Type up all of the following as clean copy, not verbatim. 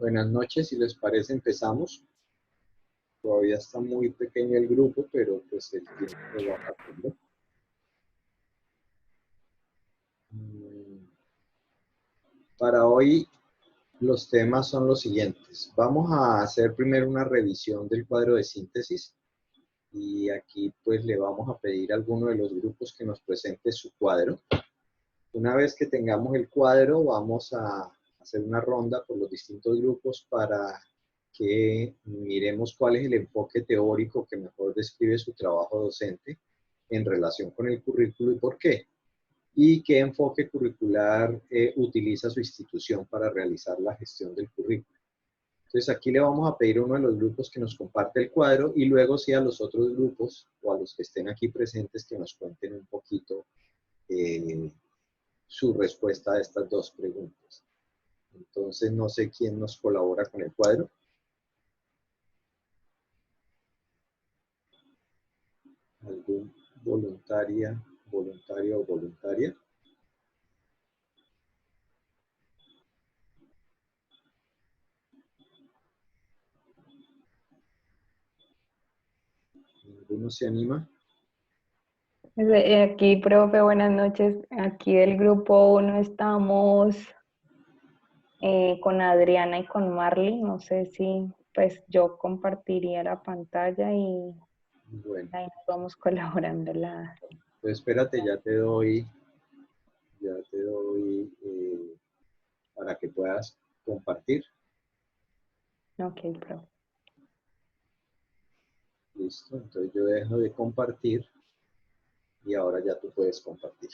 Buenas noches, si les parece empezamos. Todavía está muy pequeño el grupo, pero pues el tiempo lo va pasando. Para hoy los temas son los siguientes. Vamos a hacer primero una revisión del cuadro de síntesis y aquí pues le vamos a pedir a alguno de los grupos que nos presente su cuadro. Una vez que tengamos el cuadro, vamos a hacer una ronda por los distintos grupos para que miremos cuál es el enfoque teórico que mejor describe su trabajo docente en relación con el currículo y por qué. Y qué enfoque curricular utiliza su institución para realizar la gestión del currículo. Entonces aquí le vamos a pedir a uno de los grupos que nos comparte el cuadro y luego sí a los otros grupos o a los que estén aquí presentes que nos cuenten un poquito su respuesta a estas dos preguntas. Entonces no sé quién nos colabora con el cuadro. ¿Algún voluntario o voluntaria? ¿Ninguno se anima? Aquí, profe, buenas noches. Aquí del grupo 1 estamos con Adriana y con Marley. No sé si pues yo compartiría la pantalla y Bueno, ahí nos vamos colaborando. pues espérate, ya te doy para que puedas compartir. Ok, profe. Listo, entonces yo dejo de compartir y ahora ya tú puedes compartir.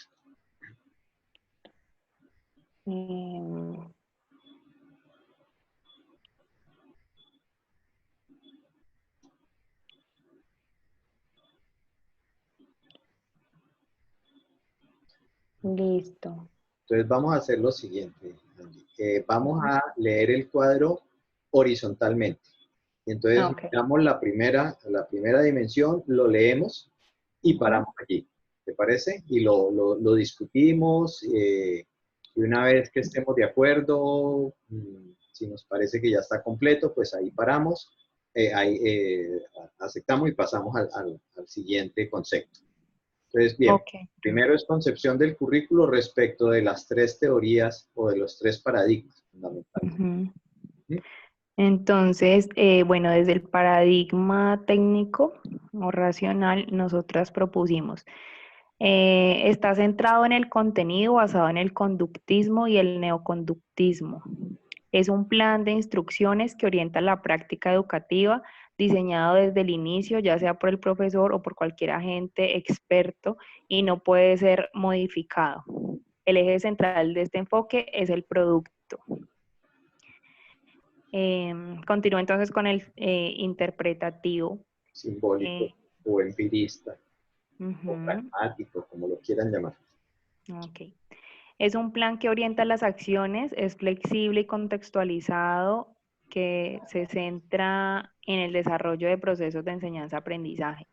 Listo. Entonces vamos a hacer lo siguiente, Angie. Vamos a leer el cuadro horizontalmente. Y entonces Ok. miramos la primera dimensión, lo leemos y paramos allí. ¿Te parece? Y lo discutimos. Y una vez que estemos de acuerdo, si nos parece que ya está completo, pues ahí paramos, aceptamos y pasamos al siguiente concepto. Entonces, bien, Ok. primero es concepción del currículo respecto de las tres teorías o de los tres paradigmas fundamentales. ¿Sí? Entonces, bueno, desde el paradigma técnico o racional, nosotras propusimos, está centrado en el contenido basado en el conductismo y el neoconductismo. Es un plan de instrucciones que orienta la práctica educativa, diseñado desde el inicio, ya sea por el profesor o por cualquier agente experto, y no puede ser modificado. El eje central de este enfoque es el producto. Continúo entonces con el interpretativo. Simbólico o empirista o Uh-huh. pragmático, como lo quieran llamar. Ok. Es un plan que orienta las acciones, es flexible y contextualizado, que se centra en el desarrollo de procesos de enseñanza-aprendizaje.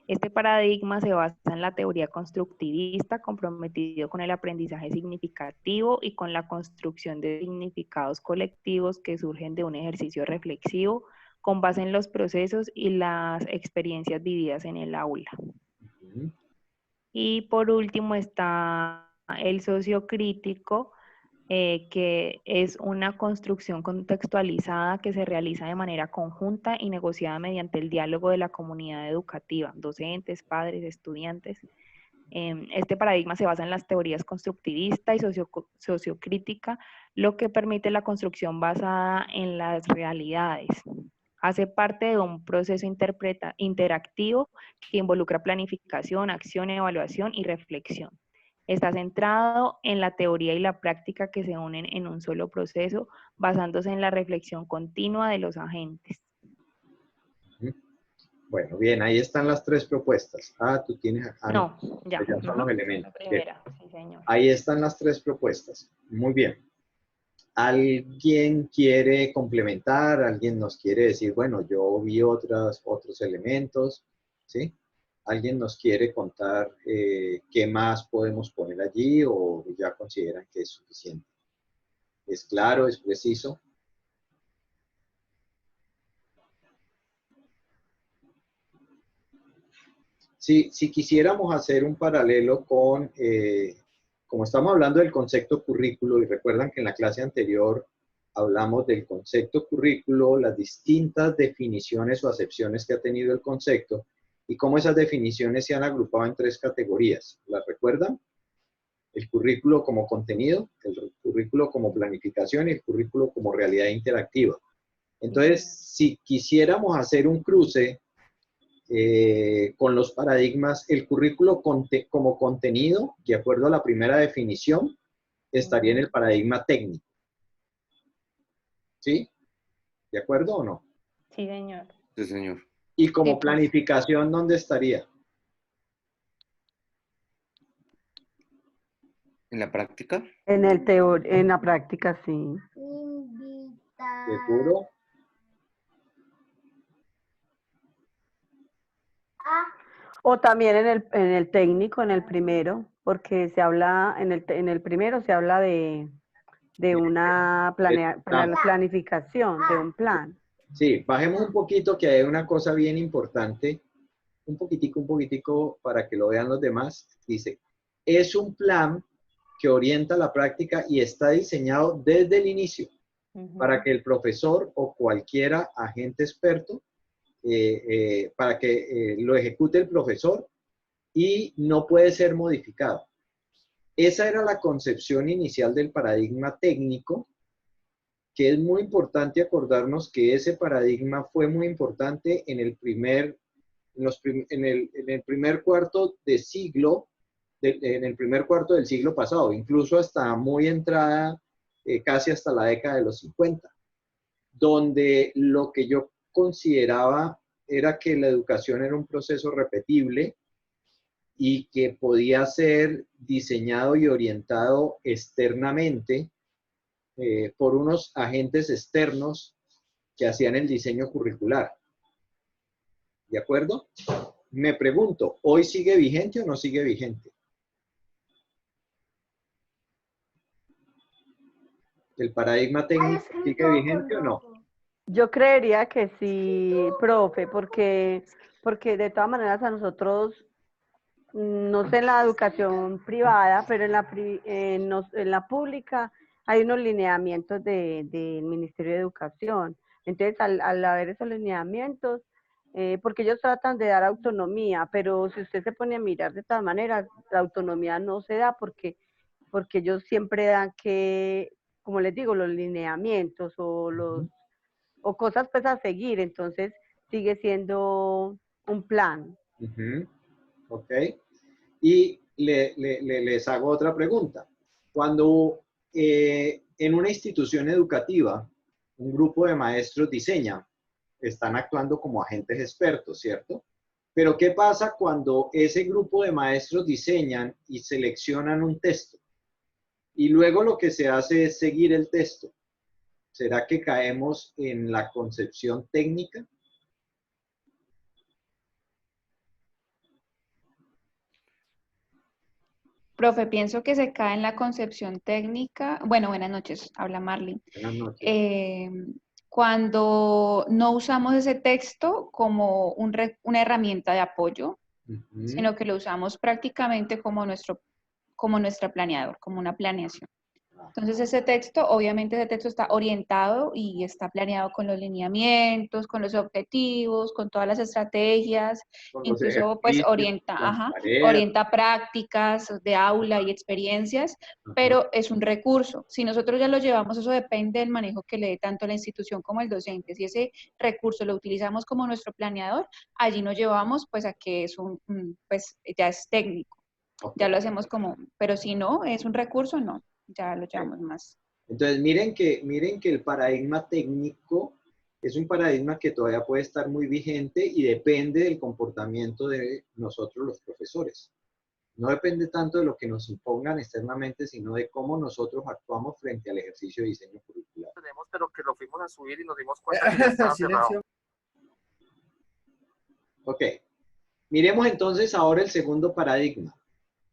Este paradigma se basa en la teoría constructivista, comprometido con el aprendizaje significativo y con la construcción de significados colectivos que surgen de un ejercicio reflexivo con base en los procesos y las experiencias vividas en el aula. Uh-huh. Y por último está el sociocrítico, que es una construcción contextualizada que se realiza de manera conjunta y negociada mediante el diálogo de la comunidad educativa, docentes, padres, estudiantes. Este paradigma se basa en las teorías constructivista y sociocrítica, lo que permite la construcción basada en las realidades. Hace parte de un proceso interactivo que involucra planificación, acción, evaluación y reflexión. Está centrado en la teoría y la práctica que se unen en un solo proceso, basándose en la reflexión continua de los agentes. Uh-huh. Bueno, bien, ahí están las tres propuestas. Tú tienes... No, ya. Ya son los elementos. La Bien. primera, sí, señor. Ahí están las tres propuestas. Muy bien. ¿Alguien quiere complementar? ¿Alguien nos quiere decir, bueno, yo vi otros elementos? ¿Sí? ¿Alguien nos quiere contar qué más podemos poner allí o ya consideran que es suficiente? ¿Es claro? ¿Es preciso? Si quisiéramos hacer un paralelo con, como estamos hablando del concepto currículo, y recuerdan que en la clase anterior hablamos del concepto currículo, las distintas definiciones o acepciones que ha tenido el concepto, y cómo esas definiciones se han agrupado en 3 categorías. ¿Las recuerdan? El currículo como contenido, el currículo como planificación y el currículo como realidad interactiva. Entonces, si quisiéramos hacer un cruce con los paradigmas, el currículo como contenido, de acuerdo a la primera definición, estaría en el paradigma técnico. ¿Sí? ¿De acuerdo o no? Sí, señor. Sí, señor. Y como Sí, pues. planificación, ¿dónde estaría? ¿En la práctica? En la práctica, sí. ¿Seguro? O también en el técnico, en el primero, porque se habla, en el primero se habla de una planificación, de un plan. Sí, bajemos un poquito, que hay una cosa bien importante, un poquitico, para que lo vean los demás. Dice, es un plan que orienta la práctica y está diseñado desde el inicio para que el profesor o cualquiera agente experto, para que lo ejecute el profesor y no puede ser modificado. Esa era la concepción inicial del paradigma técnico, que es muy importante acordarnos que ese paradigma fue muy importante en el primer cuarto de siglo, en el primer cuarto del siglo pasado, incluso hasta muy entrada, casi hasta la década de los 50, donde lo que yo consideraba era que la educación era un proceso repetible y que podía ser diseñado y orientado externamente por unos agentes externos que hacían el diseño curricular. ¿De acuerdo? Me pregunto, ¿hoy sigue vigente o no sigue vigente? ¿El paradigma técnico sigue vigente o no? Yo creería que sí, profe, porque de todas maneras a nosotros, no sé en la educación privada, pero en la pública hay unos lineamientos del Ministerio de Educación. Entonces, al haber esos lineamientos, porque ellos tratan de dar autonomía, pero si usted se pone a mirar de todas maneras, la autonomía no se da porque ellos siempre dan que, como les digo, los lineamientos o cosas pues a seguir, entonces sigue siendo un plan. Ok. Y les hago otra pregunta. Cuando en una institución educativa un grupo de maestros diseña, están actuando como agentes expertos, ¿cierto? Pero ¿qué pasa cuando ese grupo de maestros diseñan y seleccionan un texto? Y luego lo que se hace es seguir el texto. ¿Será que caemos en la concepción técnica? Profe, pienso que se cae en la concepción técnica. Bueno, buenas noches, habla Marley. Buenas noches. Cuando no usamos ese texto como una herramienta de apoyo, sino que lo usamos prácticamente como nuestro planeador, como una planeación. Entonces ese texto, obviamente ese texto está orientado y está planeado con los lineamientos, con los objetivos, con todas las estrategias, incluso pues orienta prácticas de aula y experiencias, pero es un recurso. Si nosotros ya lo llevamos, eso depende del manejo que le dé tanto la institución como el docente. Si ese recurso lo utilizamos como nuestro planeador, allí nos llevamos pues a que es pues ya es técnico, ya lo hacemos como, pero si no, es un recurso, no. Ya lo llevamos más. Entonces, miren que el paradigma técnico es un paradigma que todavía puede estar muy vigente y depende del comportamiento de nosotros los profesores. No depende tanto de lo que nos impongan externamente, sino de cómo nosotros actuamos frente al ejercicio de diseño curricular. Pero que lo fuimos a subir y nos dimos cuenta que ya estaba cerrado. Ok. Miremos entonces ahora el segundo paradigma.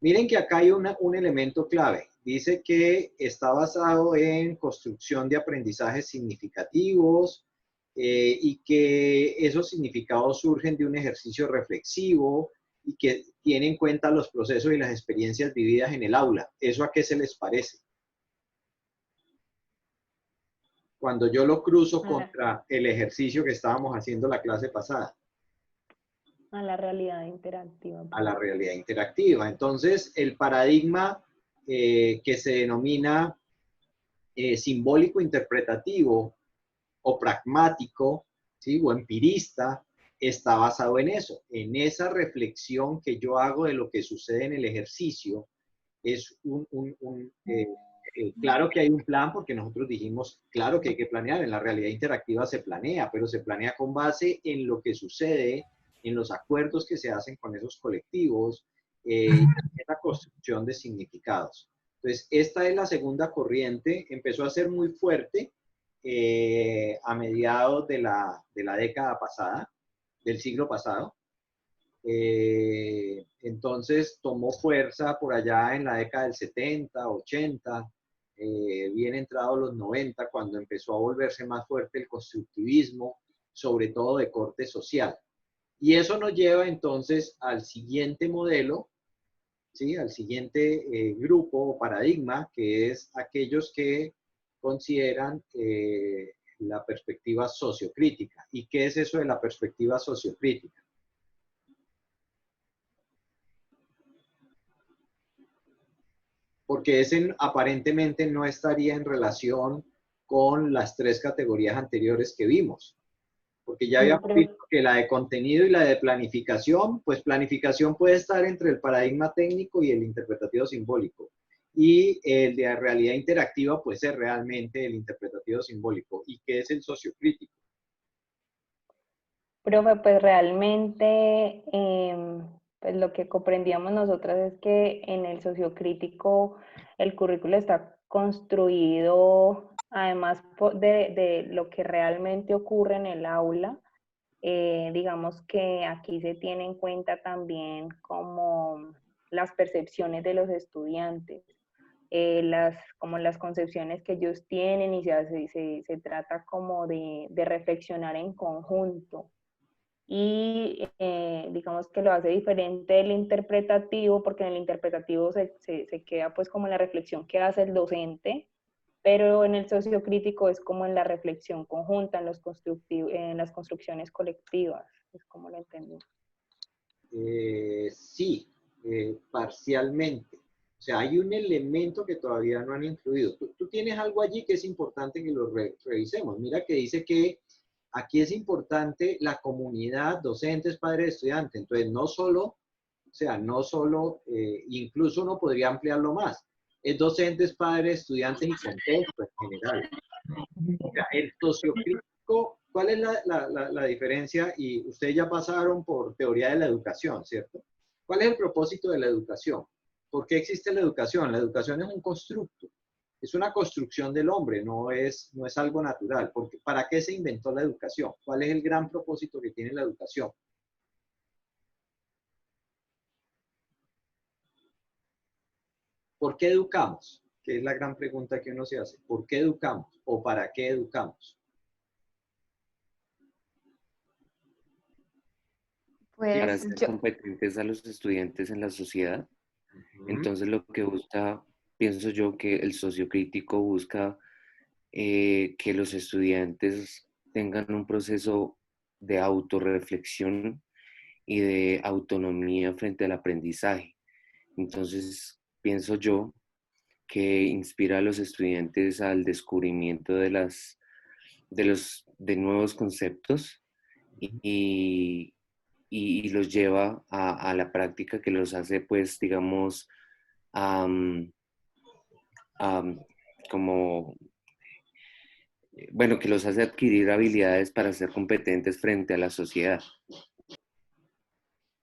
Miren que acá hay un elemento clave. Dice que está basado en construcción de aprendizajes significativos y que esos significados surgen de un ejercicio reflexivo y que tiene en cuenta los procesos y las experiencias vividas en el aula. ¿Eso a qué se les parece? Cuando yo lo cruzo contra el ejercicio que estábamos haciendo la clase pasada. A la realidad interactiva. A la realidad interactiva. Entonces, el paradigma que se denomina simbólico interpretativo o pragmático, ¿sí? O empirista, está basado en eso, en esa reflexión que yo hago de lo que sucede en el ejercicio. Es claro que hay un plan, porque nosotros dijimos, claro que hay que planear, en la realidad interactiva se planea, pero se planea con base en lo que sucede, en los acuerdos que se hacen con esos colectivos, en la construcción de significados. Entonces, esta es la segunda corriente, empezó a ser muy fuerte a mediados de la década pasada, del siglo pasado. Entonces tomó fuerza por allá en la década del 70, 80, bien entrados los 90, cuando empezó a volverse más fuerte el constructivismo, sobre todo de corte social. Y eso nos lleva entonces al siguiente modelo, ¿sí? Al siguiente grupo o paradigma, que es aquellos que consideran la perspectiva sociocrítica. ¿Y qué es eso de la perspectiva sociocrítica? Porque ese aparentemente no estaría en relación con las tres categorías anteriores que vimos. Porque ya habíamos visto que la de contenido y la de planificación, pues planificación puede estar entre el paradigma técnico y el interpretativo simbólico. Y el de realidad interactiva puede ser realmente el interpretativo simbólico. ¿Y qué es el sociocrítico? Profe, pues realmente pues lo que comprendíamos nosotras es que en el sociocrítico el currículo está construido, además de lo que realmente ocurre en el aula. Digamos que aquí se tiene en cuenta también como las percepciones de los estudiantes, como las concepciones que ellos tienen, y se trata como de reflexionar en conjunto. Y digamos que lo hace diferente del interpretativo, porque en el interpretativo se queda pues como en la reflexión que hace el docente, pero en el sociocrítico es como en la reflexión conjunta, en las construcciones colectivas, es como lo entendí. Sí, parcialmente. O sea, hay un elemento que todavía no han incluido. Tú tienes algo allí que es importante que lo revisemos. Mira que dice que aquí es importante la comunidad, docentes, padres, estudiantes. Entonces, no solo, incluso uno podría ampliarlo más. Es docentes, padres, estudiantes y contexto en general. O sea, el sociocrítico, ¿cuál es la diferencia? Y ustedes ya pasaron por teoría de la educación, ¿cierto? ¿Cuál es el propósito de la educación? ¿Por qué existe la educación? La educación es un constructo. Es una construcción del hombre, no es algo natural. Porque, ¿para qué se inventó la educación? ¿Cuál es el gran propósito que tiene la educación? ¿Por qué educamos? Que es la gran pregunta que uno se hace. ¿Por qué educamos? ¿O para qué educamos? Para Pues hacer yo, competentes a los estudiantes en la sociedad. Entonces lo que busca, pienso yo, que el sociocrítico busca que los estudiantes tengan un proceso de autorreflexión y de autonomía frente al aprendizaje. Entonces, pienso yo que inspira a los estudiantes al descubrimiento de nuevos conceptos y los lleva a la práctica que los hace, pues, digamos, como, bueno, que los hace adquirir habilidades para ser competentes frente a la sociedad.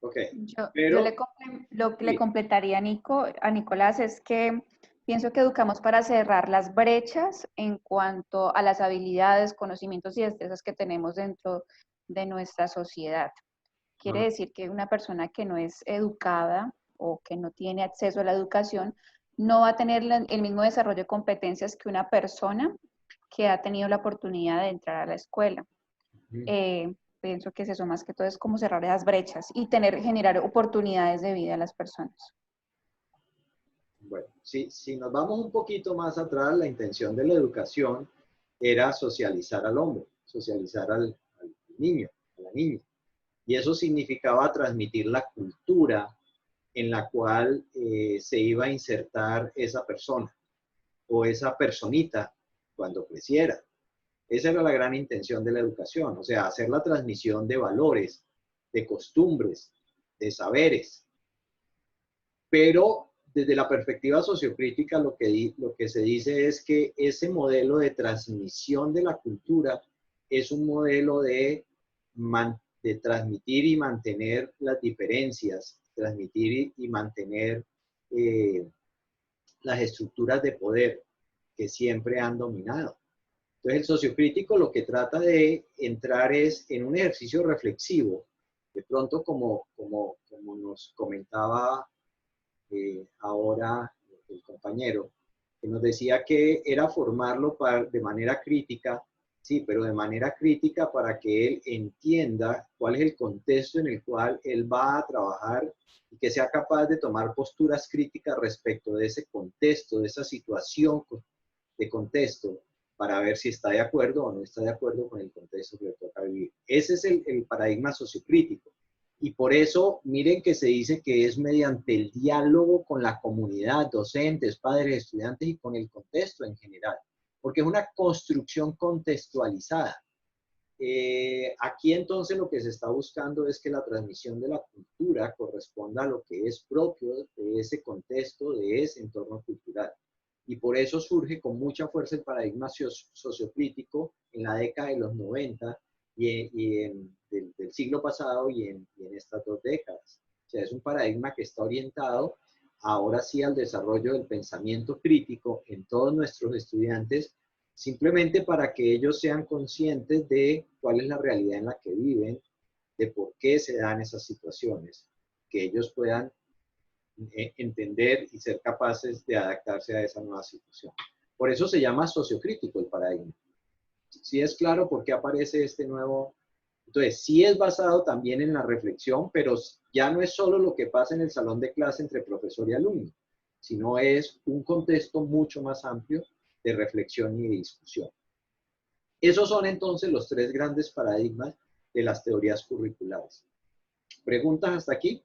Ok, yo pero lo que le sí. completaría a Nicolás es que pienso que educamos para cerrar las brechas en cuanto a las habilidades, conocimientos y destrezas que tenemos dentro de nuestra sociedad. Quiere decir que una persona que no es educada o que no tiene acceso a la educación no va a tener el mismo desarrollo de competencias que una persona que ha tenido la oportunidad de entrar a la escuela. pienso que es eso, más que todo es como cerrar esas brechas y generar oportunidades de vida a las personas. Bueno, si nos vamos un poquito más atrás, la intención de la educación era socializar al hombre, socializar al niño, a la niña. Y eso significaba transmitir la cultura en la cual se iba a insertar esa persona o esa personita cuando creciera. Esa era la gran intención de la educación, o sea, hacer la transmisión de valores, de costumbres, de saberes. Pero desde la perspectiva sociocrítica lo que se dice es que ese modelo de transmisión de la cultura es un modelo de transmitir y mantener las diferencias, transmitir y mantener las estructuras de poder que siempre han dominado. Entonces el sociocrítico lo que trata de entrar es en un ejercicio reflexivo, de pronto como nos comentaba ahora el compañero, que nos decía que era formarlo de manera crítica, sí, pero de manera crítica para que él entienda cuál es el contexto en el cual él va a trabajar y que sea capaz de tomar posturas críticas respecto de ese contexto, de esa situación de contexto, para ver si está de acuerdo o no está de acuerdo con el contexto que le toca vivir. Ese es el paradigma sociocrítico. Y por eso, miren que se dice que es mediante el diálogo con la comunidad, docentes, padres, estudiantes y con el contexto en general, porque es una construcción contextualizada. Aquí entonces lo que se está buscando es que la transmisión de la cultura corresponda a lo que es propio de ese contexto, de ese entorno cultural. Y por eso surge con mucha fuerza el paradigma sociocrítico en la década de los 90 del siglo pasado y en estas 2 décadas. O sea, es un paradigma que está orientado ahora sí al desarrollo del pensamiento crítico en todos nuestros estudiantes, simplemente para que ellos sean conscientes de cuál es la realidad en la que viven, de por qué se dan esas situaciones, que ellos puedan entender y ser capaces de adaptarse a esa nueva situación. Por eso se llama sociocrítico el paradigma. Sí es claro por qué aparece este nuevo. Entonces, sí es basado también en la reflexión, pero ya no es solo lo que pasa en el salón de clase entre profesor y alumno, sino es un contexto mucho más amplio de reflexión y de discusión. Esos son entonces los 3 grandes paradigmas de las teorías curriculares. ¿Preguntas hasta aquí?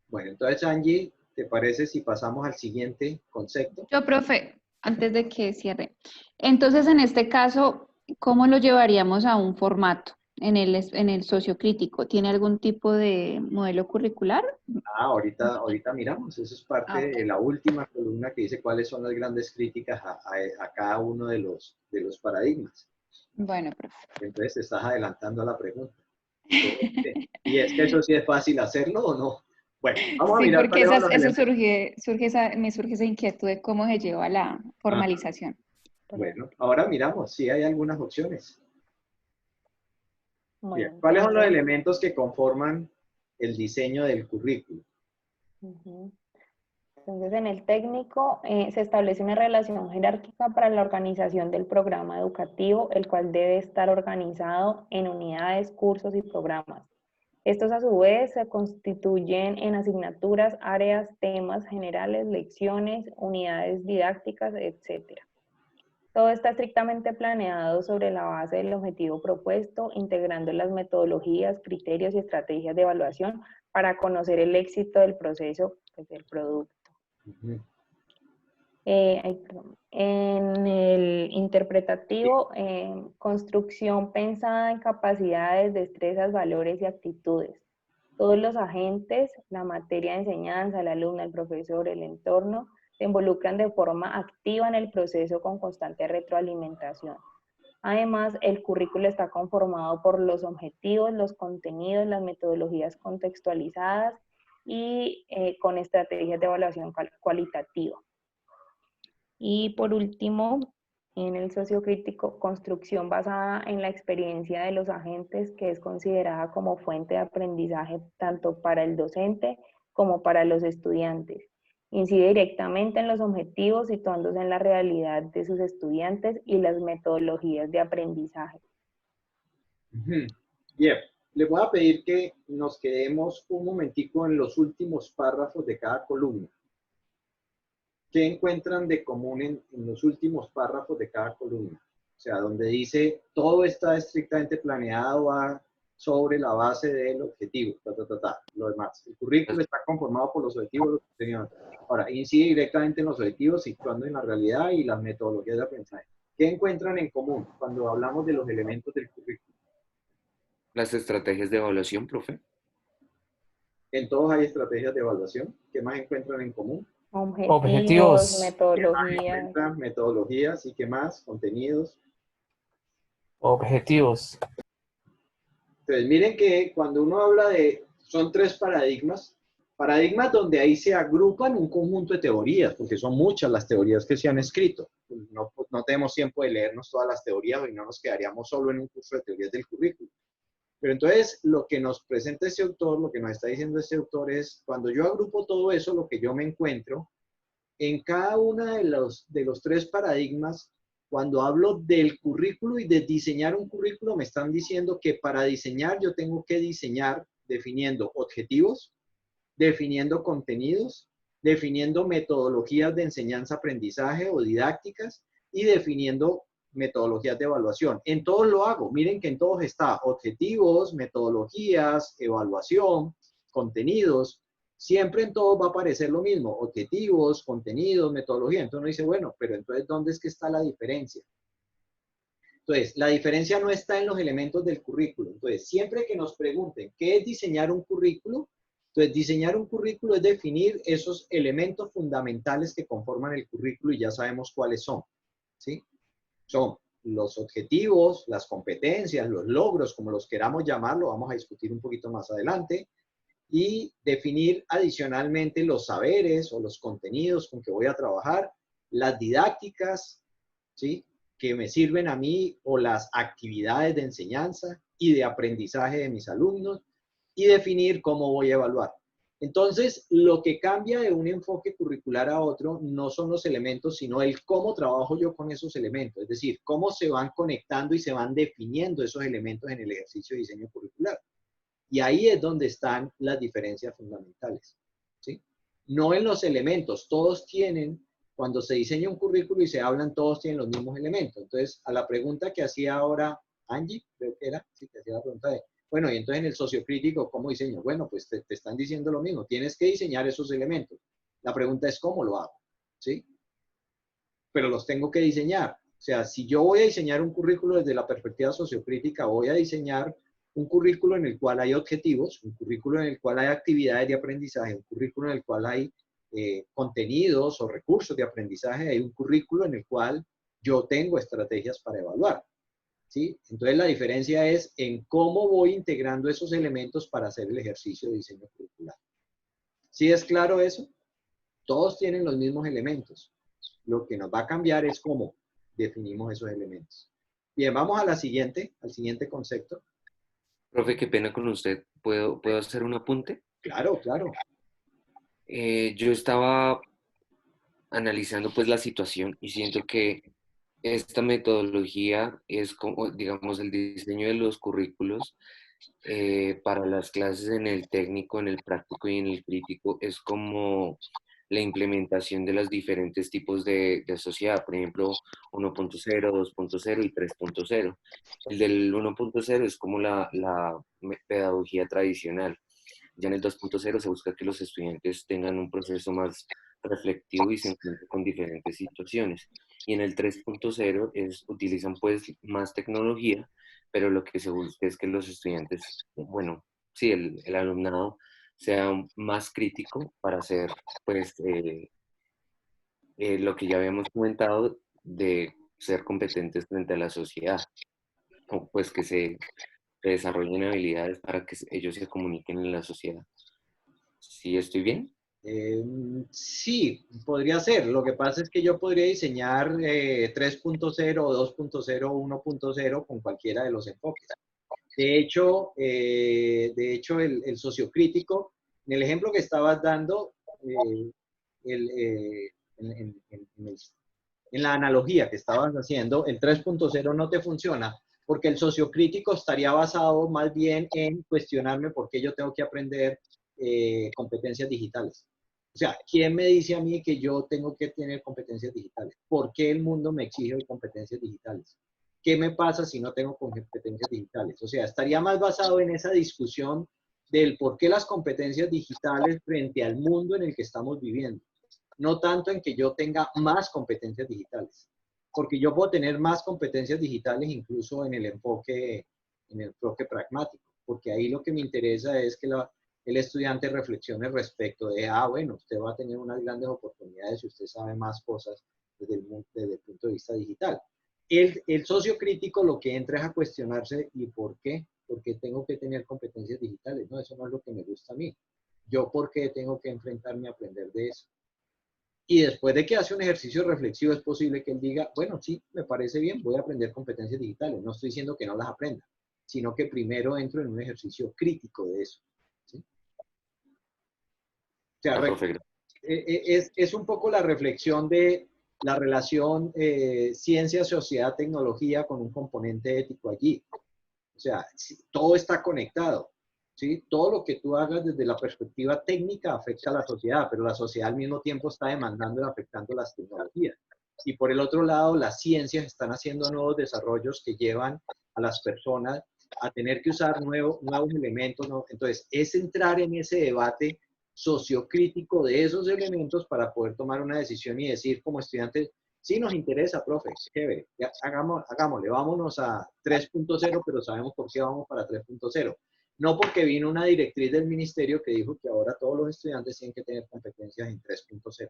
Bueno, entonces, Angie, ¿te parece si pasamos al siguiente concepto? Yo, profe, antes de que cierre. Entonces, en este caso, ¿cómo lo llevaríamos a un formato en el sociocrítico? ¿Tiene algún tipo de modelo curricular? Ahorita miramos. Eso es parte de la última columna que dice cuáles son las grandes críticas a cada uno de los paradigmas. Bueno, profe. Entonces, te estás adelantando a la pregunta. ¿Y es que eso sí es fácil hacerlo o no? Bueno, vamos a mirar porque me surge esa inquietud de cómo se lleva la formalización. Bueno, ahora miramos si hay algunas opciones. Bueno, bien. ¿Cuáles son los entonces, elementos que conforman el diseño del currículo? Entonces, en el técnico se establece una relación jerárquica para la organización del programa educativo, el cual debe estar organizado en unidades, cursos y programas. Estos a su vez se constituyen en asignaturas, áreas, temas generales, lecciones, unidades didácticas, etc. Todo está estrictamente planeado sobre la base del objetivo propuesto, integrando las metodologías, criterios y estrategias de evaluación para conocer el éxito del proceso, pues, del producto. En el interpretativo, construcción pensada en capacidades, destrezas, valores y actitudes. Todos los agentes, la materia de enseñanza, el alumno, el profesor, el entorno, se involucran de forma activa en el proceso con constante retroalimentación. Además, el currículo está conformado por los objetivos, los contenidos, las metodologías contextualizadas y con estrategias de evaluación cualitativa. Y por último, en el sociocrítico, construcción basada en la experiencia de los agentes, que es considerada como fuente de aprendizaje tanto para el docente como para los estudiantes. Incide directamente en los objetivos, situándose en la realidad de sus estudiantes y las metodologías de aprendizaje. Ujú. Bien, les voy a pedir que nos quedemos un momentico en los últimos párrafos de cada columna. ¿Qué encuentran de común en los últimos párrafos de cada columna? O sea, donde dice, todo está estrictamente planeado sobre la base del objetivo, lo demás. El currículo está conformado por los objetivos, los contenidos. Ahora, incide directamente en los objetivos, situando en la realidad y las metodologías de aprendizaje. ¿Qué encuentran en común cuando hablamos de los elementos del currículo? Las estrategias de evaluación, profe. En todos hay estrategias de evaluación. ¿Qué más encuentran en común? Objetivos, ¿Qué más metodologías. encuentran? Metodologías y qué más, contenidos. Objetivos. Entonces, miren que cuando uno habla son 3 paradigmas, paradigmas donde ahí se agrupan un conjunto de teorías, porque son muchas las teorías que se han escrito. No tenemos tiempo de leernos todas las teorías y no nos quedaríamos solo en un curso de teorías del currículo. Pero entonces, lo que nos presenta ese autor, lo que nos está diciendo ese autor es, cuando yo agrupo todo eso, lo que yo me encuentro, en cada uno de los 3 paradigmas, cuando hablo del currículo y de diseñar un currículo, me están diciendo que para diseñar yo tengo que diseñar definiendo objetivos, definiendo contenidos, definiendo metodologías de enseñanza-aprendizaje o didácticas y definiendo metodologías de evaluación. En todos lo hago. Miren que en todos está objetivos, metodologías, evaluación, contenidos. Siempre en todos va a aparecer lo mismo. Objetivos, contenidos, metodología. Entonces uno dice, bueno, pero entonces, ¿dónde es que está la diferencia? Entonces, la diferencia no está en los elementos del currículo. Entonces, siempre que nos pregunten, ¿qué es diseñar un currículo? Entonces, diseñar un currículo es definir esos elementos fundamentales que conforman el currículo y ya sabemos cuáles son, ¿sí? Son los objetivos, las competencias, los logros, como los queramos llamarlo, vamos a discutir un poquito más adelante, y definir adicionalmente los saberes o los contenidos con que voy a trabajar, las didácticas, ¿sí?, que me sirven a mí o las actividades de enseñanza y de aprendizaje de mis alumnos y definir cómo voy a evaluar. Entonces, lo que cambia de un enfoque curricular a otro no son los elementos, sino el cómo trabajo yo con esos elementos, es decir, cómo se van conectando y se van definiendo esos elementos en el ejercicio de diseño curricular. Y ahí es donde están las diferencias fundamentales, ¿sí? No en los elementos, todos tienen, cuando se diseña un currículo y se hablan, todos tienen los mismos elementos. Entonces, a la pregunta que hacía ahora Angie, creo que era, sí, que hacía la pregunta de, bueno, y entonces en el sociocrítico, ¿cómo diseño? Bueno, pues te están diciendo lo mismo, tienes que diseñar esos elementos. La pregunta es, ¿cómo lo hago? ¿Sí? Pero los tengo que diseñar. O sea, si yo voy a diseñar un currículo desde la perspectiva sociocrítica, voy a diseñar un currículo en el cual hay objetivos, un currículo en el cual hay actividades de aprendizaje, un currículo en el cual hay contenidos o recursos de aprendizaje, hay un currículo en el cual yo tengo estrategias para evaluar, ¿sí? Entonces la diferencia es en cómo voy integrando esos elementos para hacer el ejercicio de diseño curricular. ¿Sí es claro eso? Todos tienen los mismos elementos. Lo que nos va a cambiar es cómo definimos esos elementos. Bien, vamos a al siguiente concepto. Profe, qué pena con usted. ¿Puedo hacer un apunte? Claro, claro. Yo estaba analizando pues la situación y siento que esta metodología es como, digamos, el diseño de los currículos para las clases en el técnico, en el práctico y en el crítico, es como la implementación de los diferentes tipos de sociedad, por ejemplo, 1.0, 2.0 y 3.0. El del 1.0 es como la pedagogía tradicional. Ya en el 2.0 se busca que los estudiantes tengan un proceso más reflexivo y se encuentren con diferentes situaciones. Y en el 3.0 utilizan pues más tecnología, pero lo que se busca es que los estudiantes, bueno, sí, el alumnado sea más crítico para hacer pues lo que ya habíamos comentado de ser competentes frente a la sociedad, o pues que se desarrollen habilidades para que ellos se comuniquen en la sociedad. ¿Sí estoy bien? Sí, podría ser. Lo que pasa es que yo podría diseñar 3.0, 2.0, 1.0 con cualquiera de los enfoques. De hecho, el sociocrítico, en el ejemplo que estabas dando, en la analogía que estabas haciendo, el 3.0 no te funciona Porque el sociocrítico estaría basado más bien en cuestionarme por qué yo tengo que aprender competencias digitales. O sea, ¿quién me dice a mí que yo tengo que tener competencias digitales? ¿Por qué el mundo me exige competencias digitales? ¿Qué me pasa si no tengo competencias digitales? O sea, estaría más basado en esa discusión del por qué las competencias digitales frente al mundo en el que estamos viviendo. No tanto en que yo tenga más competencias digitales. Porque yo puedo tener más competencias digitales incluso en el enfoque pragmático. Porque ahí lo que me interesa es que el estudiante reflexione respecto de, bueno, usted va a tener unas grandes oportunidades si usted sabe más cosas desde el punto de vista digital. El socio crítico lo que entra es a cuestionarse, ¿y por qué? ¿Por qué tengo que tener competencias digitales? No, eso no es lo que me gusta a mí. ¿Yo por qué tengo que enfrentarme a aprender de eso? Y después de que hace un ejercicio reflexivo, es posible que él diga, bueno, sí, me parece bien, voy a aprender competencias digitales. No estoy diciendo que no las aprenda, sino que primero entro en un ejercicio crítico de eso. ¿Sí? O sea, es un poco la reflexión de la relación ciencia, sociedad, tecnología con un componente ético allí. O sea, todo está conectado. ¿Sí? Todo lo que tú hagas desde la perspectiva técnica afecta a la sociedad, pero la sociedad al mismo tiempo está demandando y afectando las tecnologías. Y por el otro lado, las ciencias están haciendo nuevos desarrollos que llevan a las personas a tener que usar nuevos elementos, ¿no? Entonces, es entrar en ese debate sociocrítico de esos elementos para poder tomar una decisión y decir como estudiantes, sí nos interesa, profe, chévere, hagámosle, vámonos a 3.0, pero sabemos por qué vamos para 3.0. No porque vino una directriz del ministerio que dijo que ahora todos los estudiantes tienen que tener competencias en 3.0.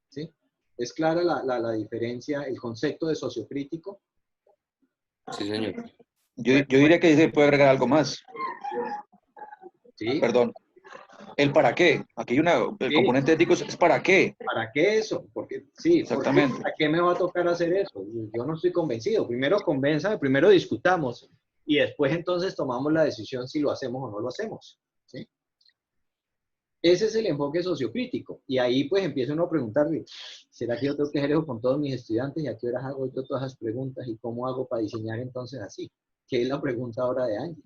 ¿Sí? ¿Es clara la diferencia, el concepto de sociocrítico? Sí, señor. Yo diría que se puede agregar algo más. ¿Sí? Perdón. ¿El para qué? Aquí hay el componente ético es para qué. ¿Para qué eso? Porque, sí, exactamente. ¿para qué me va a tocar hacer eso? Yo no estoy convencido. Primero convénzame, primero discutamos y después entonces tomamos la decisión si lo hacemos o no lo hacemos. ¿Sí? Ese es el enfoque sociocrítico. Y ahí pues empieza uno a preguntarle, ¿será que yo tengo que hacer eso con todos mis estudiantes? ¿Y a qué horas hago yo todas esas preguntas? ¿Y cómo hago para diseñar entonces así? Que es la pregunta ahora de Angie.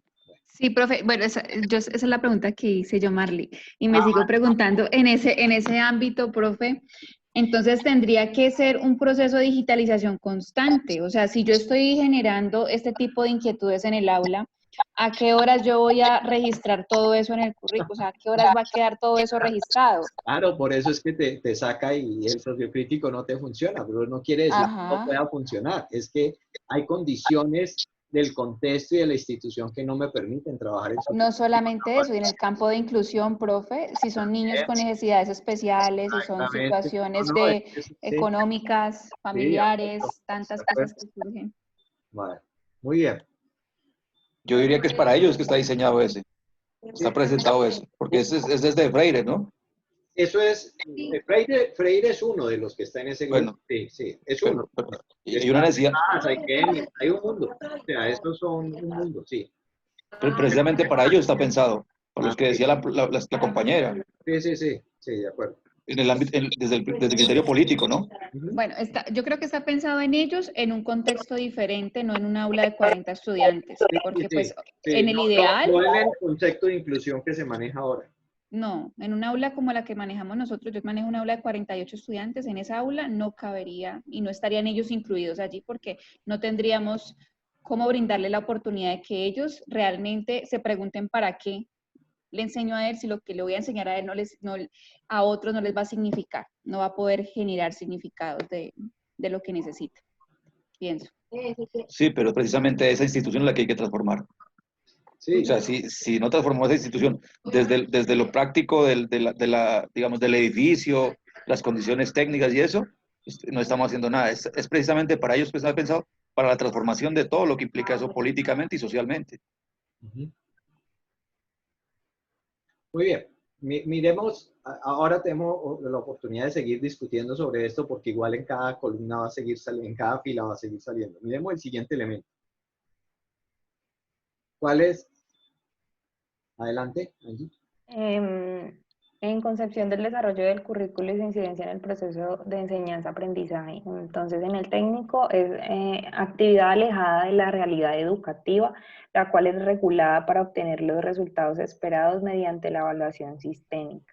Sí, profe, bueno, esa es la pregunta que hice yo, Marley, y me sigo preguntando en ese ámbito, profe, entonces tendría que ser un proceso de digitalización constante, o sea, si yo estoy generando este tipo de inquietudes en el aula, ¿a qué horas yo voy a registrar todo eso en el currículo? O sea, ¿a qué horas va a quedar todo eso registrado? Claro, por eso es que te saca y el sociocrítico no te funciona, pero no quiere decir que no pueda funcionar, es que hay condiciones del contexto y de la institución que no me permiten trabajar en No solamente eso, y en el campo de inclusión, profe, si son niños con necesidades especiales, si son situaciones económicas, familiares, tantas cosas que surgen. Vale, muy bien. Yo diría que es para ellos que está diseñado ese, está presentado eso, porque es desde Freire, ¿no? Eso es, Freire es uno de los que está en ese grupo. Bueno, sí, es uno. Hay una necesidad. Hay un mundo. O sea, estos son un mundo, sí. Pero precisamente para ellos está pensado, para los que decía la compañera. Sí, de acuerdo. En el ámbito, desde el criterio político, ¿no? Bueno, yo creo que está pensado en ellos en un contexto diferente, no en un aula de 40 estudiantes, porque pues en el ideal... No en el concepto de inclusión que se maneja ahora. No, en un aula como la que manejamos nosotros, yo manejo un aula de 48 estudiantes, en esa aula no cabería y no estarían ellos incluidos allí porque no tendríamos cómo brindarle la oportunidad de que ellos realmente se pregunten para qué le enseño a él si lo que le voy a enseñar a él a otros no les va a significar, no va a poder generar significados de lo que necesita, pienso. Sí, pero es precisamente esa institución la que hay que transformar. Sí. O sea, si no transformamos esa institución desde lo práctico digamos, del edificio, las condiciones técnicas y eso, no estamos haciendo nada. Es precisamente para ellos que está pensado, para la transformación de todo lo que implica eso políticamente y socialmente. Muy bien. Miremos, ahora tenemos la oportunidad de seguir discutiendo sobre esto porque igual en cada columna va a seguir saliendo, en cada fila va a seguir saliendo. Miremos el siguiente elemento. ¿Cuál es? Adelante, Angie. En concepción del desarrollo del currículo y su incidencia en el proceso de enseñanza-aprendizaje. Entonces, en el técnico es actividad alejada de la realidad educativa, la cual es regulada para obtener los resultados esperados mediante la evaluación sistémica.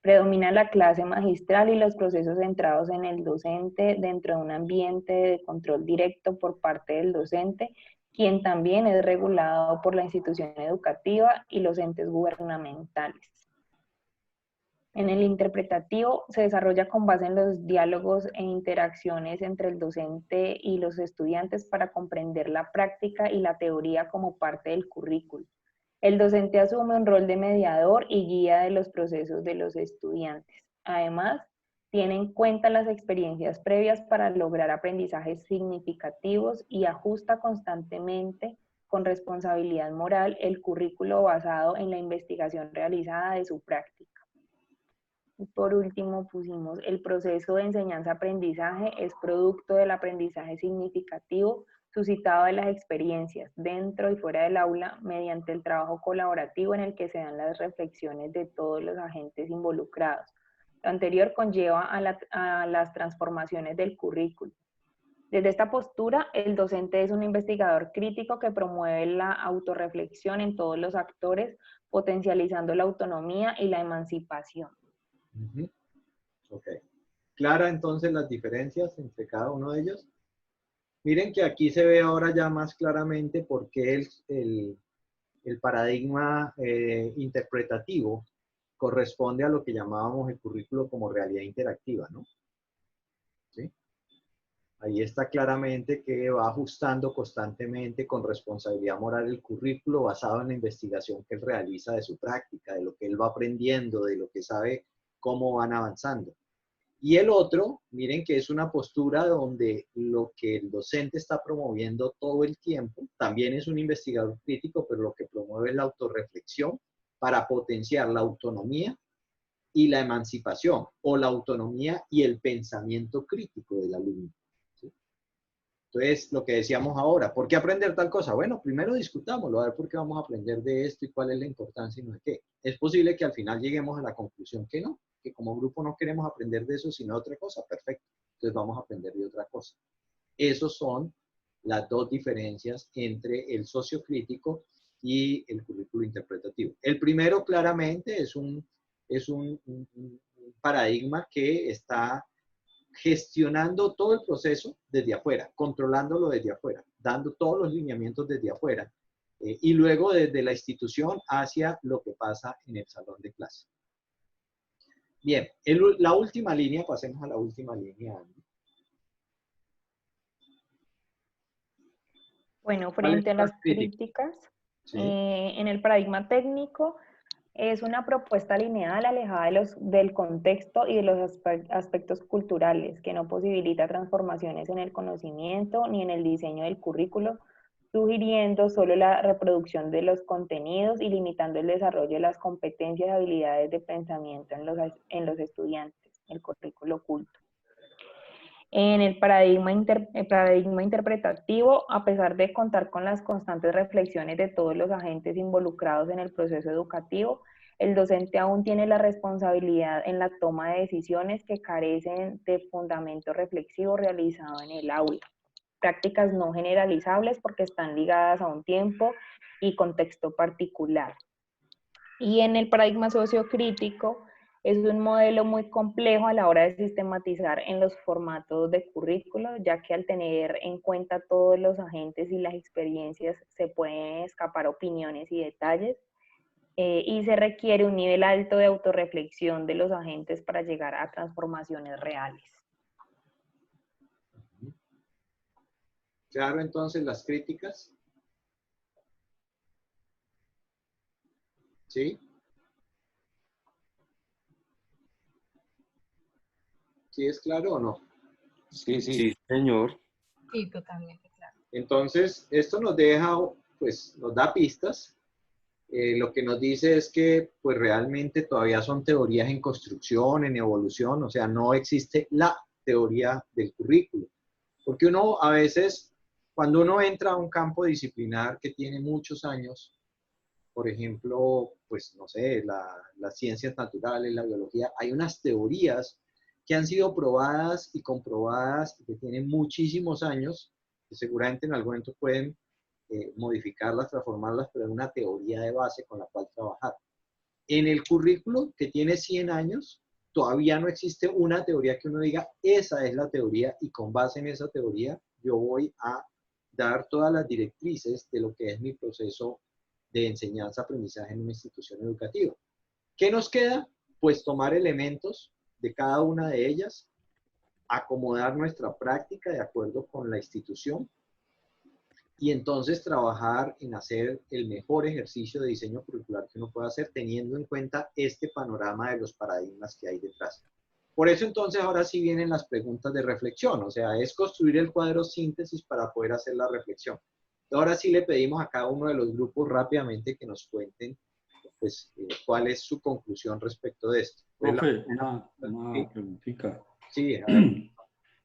Predomina la clase magistral y los procesos centrados en el docente dentro de un ambiente de control directo por parte del docente, quien también es regulado por la institución educativa y los entes gubernamentales. En el interpretativo se desarrolla con base en los diálogos e interacciones entre el docente y los estudiantes para comprender la práctica y la teoría como parte del currículo. El docente asume un rol de mediador y guía de los procesos de los estudiantes. Además, tiene en cuenta las experiencias previas para lograr aprendizajes significativos y ajusta constantemente con responsabilidad moral el currículo basado en la investigación realizada de su práctica. Y por último pusimos el proceso de enseñanza-aprendizaje es producto del aprendizaje significativo suscitado de las experiencias dentro y fuera del aula mediante el trabajo colaborativo en el que se dan las reflexiones de todos los agentes involucrados. Lo anterior conlleva a las transformaciones del currículo. Desde esta postura, el docente es un investigador crítico que promueve la autorreflexión en todos los actores, potencializando la autonomía y la emancipación. Ok. ¿Clara entonces las diferencias entre cada uno de ellos? Miren que aquí se ve ahora ya más claramente por qué el paradigma interpretativo corresponde a lo que llamábamos el currículo como realidad interactiva, ¿no? ¿Sí? Ahí está claramente que va ajustando constantemente con responsabilidad moral el currículo basado en la investigación que él realiza de su práctica, de lo que él va aprendiendo, de lo que sabe cómo van avanzando. Y el otro, miren que es una postura donde lo que el docente está promoviendo todo el tiempo, también es un investigador crítico, pero lo que promueve es la autorreflexión para potenciar la autonomía y la emancipación, o la autonomía y el pensamiento crítico del alumno. ¿Sí? Entonces, lo que decíamos ahora, ¿por qué aprender tal cosa? Bueno, primero discutámoslo, a ver por qué vamos a aprender de esto y cuál es la importancia y no sé qué. Es posible que al final lleguemos a la conclusión que no, que como grupo no queremos aprender de eso, sino de otra cosa, perfecto. Entonces vamos a aprender de otra cosa. Esos son las dos diferencias entre el sociocrítico y el currículo interpretativo. El primero claramente es un paradigma que está gestionando todo el proceso desde afuera, controlándolo desde afuera, dando todos los lineamientos desde afuera, y luego desde la institución hacia lo que pasa en el salón de clase. Bien, la última línea, pasemos a la última línea. Bueno, frente a las críticas, ¿sí? En el paradigma técnico es una propuesta lineal alejada del contexto y de los aspectos culturales, que no posibilita transformaciones en el conocimiento ni en el diseño del currículo, sugiriendo solo la reproducción de los contenidos y limitando el desarrollo de las competencias y habilidades de pensamiento en los estudiantes, el currículo oculto. En el paradigma interpretativo, a pesar de contar con las constantes reflexiones de todos los agentes involucrados en el proceso educativo, el docente aún tiene la responsabilidad en la toma de decisiones que carecen de fundamento reflexivo realizado en el aula. Prácticas no generalizables porque están ligadas a un tiempo y contexto particular. Y en el paradigma sociocrítico es un modelo muy complejo a la hora de sistematizar en los formatos de currículo, ya que al tener en cuenta todos los agentes y las experiencias se pueden escapar opiniones y detalles, y se requiere un nivel alto de autorreflexión de los agentes para llegar a transformaciones reales. Claro, entonces las críticas. ¿Sí? ¿Sí es claro o no? Sí, sí. Sí, señor. Sí, totalmente claro. Entonces, esto nos deja, pues, nos da pistas. Lo que nos dice es que, pues, realmente todavía son teorías en construcción, en evolución, o sea, no existe la teoría del currículo. Porque uno, a veces, cuando uno entra a un campo disciplinar que tiene muchos años, por ejemplo, pues no sé, las ciencias naturales, la biología, hay unas teorías que han sido probadas y comprobadas y que tienen muchísimos años, que seguramente en algún momento pueden modificarlas, transformarlas, pero es una teoría de base con la cual trabajar. En el currículo, que tiene 100 años, todavía no existe una teoría que uno diga, esa es la teoría, y con base en esa teoría yo voy a dar todas las directrices de lo que es mi proceso de enseñanza-aprendizaje en una institución educativa. ¿Qué nos queda? Pues tomar elementos de cada una de ellas, acomodar nuestra práctica de acuerdo con la institución y entonces trabajar en hacer el mejor ejercicio de diseño curricular que uno pueda hacer teniendo en cuenta este panorama de los paradigmas que hay detrás. Por eso entonces ahora sí vienen las preguntas de reflexión, o sea, es construir el cuadro síntesis para poder hacer la reflexión. Ahora sí le pedimos a cada uno de los grupos rápidamente que nos cuenten pues, cuál es su conclusión respecto de esto. Profe, una preguntita. Sí, a ver.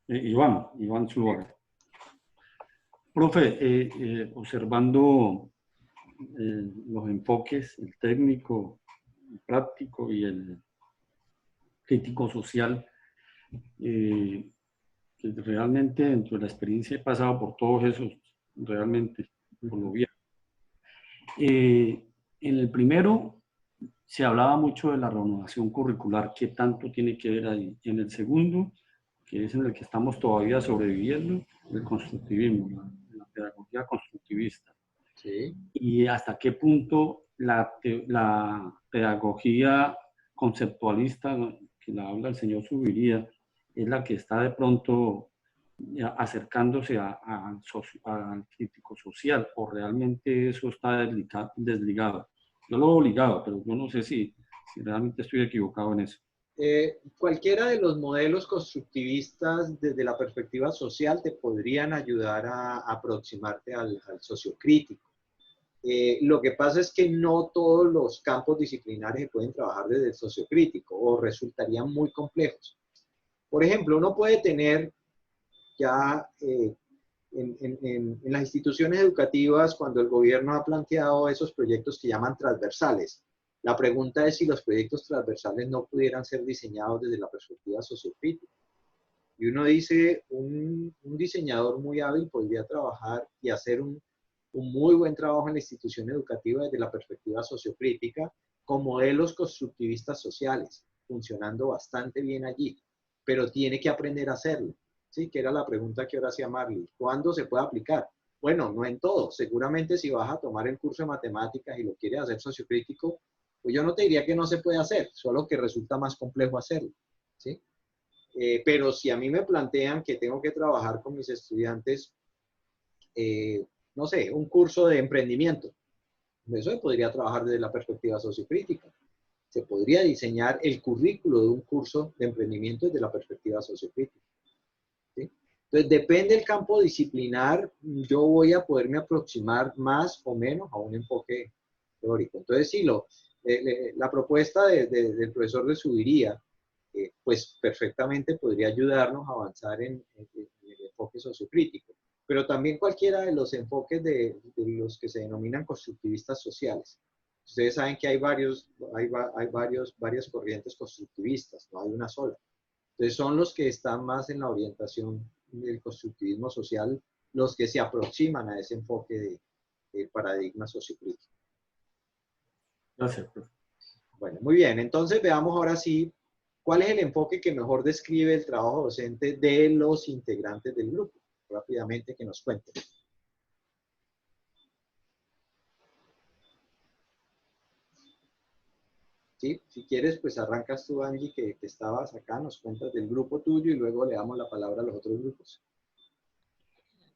Iván Zuluaga. Profe, observando los enfoques, el técnico, el práctico y el crítico social, que realmente dentro de la experiencia he pasado por todos esos, realmente, por lo bien. En el primero se hablaba mucho de la renovación curricular, qué tanto tiene que ver ahí. En el segundo, que es en el que estamos todavía sobreviviendo, el constructivismo, la pedagogía constructivista. Sí. Y hasta qué punto la pedagogía conceptualista, que la habla el señor Zuviría, es la que está de pronto acercándose al crítico social, o realmente eso está desligado. Yo lo veo ligado, pero yo no sé si realmente estoy equivocado en eso. Cualquiera de los modelos constructivistas desde la perspectiva social te podrían ayudar a aproximarte al sociocrítico. Lo que pasa es que no todos los campos disciplinares se pueden trabajar desde el sociocrítico o resultarían muy complejos. Por ejemplo, uno puede tener ya en las instituciones educativas, cuando el gobierno ha planteado esos proyectos que llaman transversales, la pregunta es si los proyectos transversales no pudieran ser diseñados desde la perspectiva sociocrítica. Y uno dice, un diseñador muy hábil podría trabajar y hacer un muy buen trabajo en la institución educativa desde la perspectiva sociocrítica, con modelos constructivistas sociales, funcionando bastante bien allí, pero tiene que aprender a hacerlo, ¿sí? Que era la pregunta que ahora hacía Marley. ¿Cuándo se puede aplicar? Bueno, no en todo. Seguramente si vas a tomar el curso de matemáticas y lo quieres hacer sociocrítico, pues yo no te diría que no se puede hacer, solo que resulta más complejo hacerlo, ¿sí? Pero si a mí me plantean que tengo que trabajar con mis estudiantes, no sé, un curso de emprendimiento, eso se podría trabajar desde la perspectiva sociocrítica. Se podría diseñar el currículo de un curso de emprendimiento desde la perspectiva sociocrítica, ¿sí? Entonces, depende del campo disciplinar, yo voy a poderme aproximar más o menos a un enfoque teórico. Entonces, sí, la propuesta del profesor de Zuviría, pues perfectamente podría ayudarnos a avanzar en el enfoque sociocrítico, pero también cualquiera de los enfoques de los que se denominan constructivistas sociales. Ustedes saben que hay varias corrientes constructivistas, no hay una sola. Entonces son los que están más en la orientación del constructivismo social, los que se aproximan a ese enfoque de paradigma sociocrítico. Gracias, profe. Bueno, muy bien. Entonces veamos ahora sí cuál es el enfoque que mejor describe el trabajo docente de los integrantes del grupo. Rápidamente que nos cuenten. ¿Sí? Si quieres, pues arrancas tú, Angie, que estabas acá, nos cuentas del grupo tuyo y luego le damos la palabra a los otros grupos.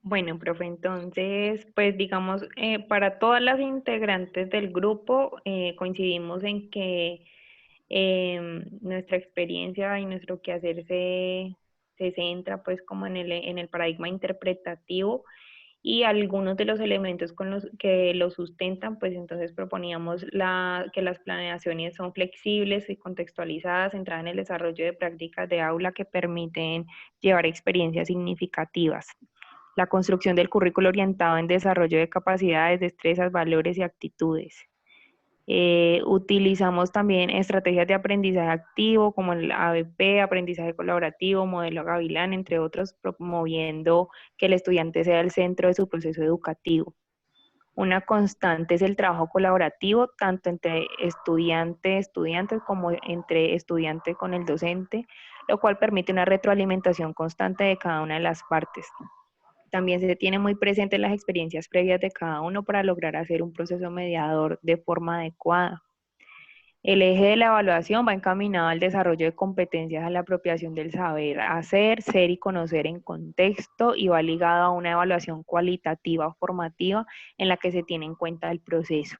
Bueno, profe, entonces, pues digamos, para todas las integrantes del grupo coincidimos en que nuestra experiencia y nuestro quehacer se centra pues como en el paradigma interpretativo y algunos de los elementos con los que lo sustentan, pues entonces proponíamos que las planeaciones son flexibles y contextualizadas, centradas en el desarrollo de prácticas de aula que permiten llevar experiencias significativas. La construcción del currículo orientado en desarrollo de capacidades, destrezas, valores y actitudes. Utilizamos también estrategias de aprendizaje activo como el ABP, aprendizaje colaborativo, modelo Gavilán, entre otros, promoviendo que el estudiante sea el centro de su proceso educativo. Una constante es el trabajo colaborativo, tanto entre estudiantes como entre estudiante con el docente, lo cual permite una retroalimentación constante de cada una de las partes. También se tiene muy presente las experiencias previas de cada uno para lograr hacer un proceso mediador de forma adecuada. El eje de la evaluación va encaminado al desarrollo de competencias a la apropiación del saber hacer, ser y conocer en contexto, y va ligado a una evaluación cualitativa o formativa en la que se tiene en cuenta el proceso.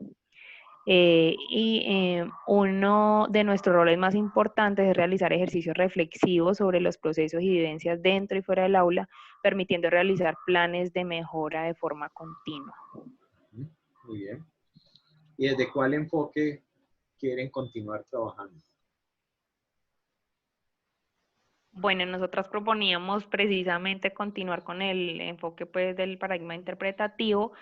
Uno de nuestros roles más importantes es realizar ejercicios reflexivos sobre los procesos y vivencias dentro y fuera del aula, permitiendo realizar planes de mejora de forma continua. Muy bien. ¿Y desde cuál enfoque quieren continuar trabajando? Bueno, nosotras proponíamos precisamente continuar con el enfoque pues, del paradigma interpretativo,